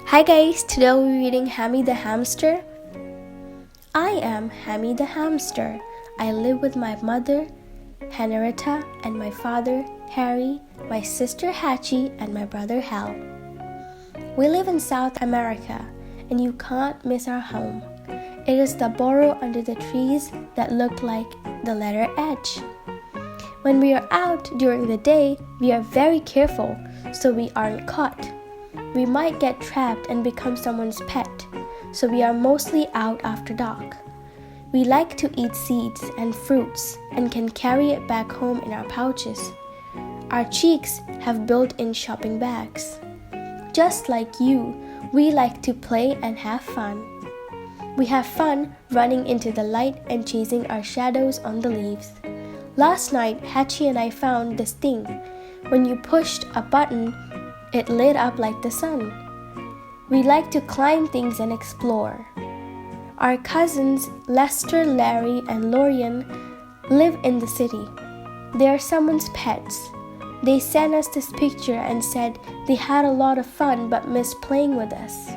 Hi guys, today we'll be reading Hammy the Hamster. I am Hammy the Hamster. I live with my mother, Henrietta, and my father, Harry, my sister Hatchie, and my brother Hal. We live in South America, and you can't miss our home. It is the burrow under the trees that look like the letter H. When we are out during the day, we are very careful so we aren't caught. We might get trapped and become someone's pet, so we are mostly out after dark. We like to eat seeds and fruits and can carry it back home in our pouches. Our cheeks have built-in shopping bags. Just like you, we like to play and have fun. We have fun running into the light and chasing our shadows on the leaves. Last night, Hatchie and I found this thing. When you pushed a button, it lit up like the sun. We like to climb things and explore. Our cousins Lester, Larry, and Lorian live in the city. They are someone's pets. They sent us this picture and said they had a lot of fun but missed playing with us.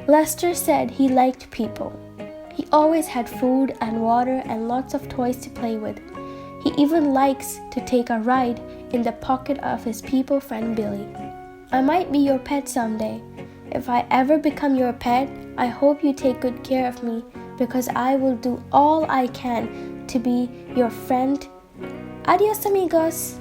Lester said he liked people. He always had food and water and lots of toys to play with. He even likes to take a ride in the pocket of his people friend Billy. I might be your pet someday. If I ever become your pet, I hope you take good care of me because I will do all I can to be your friend. Adios, amigos!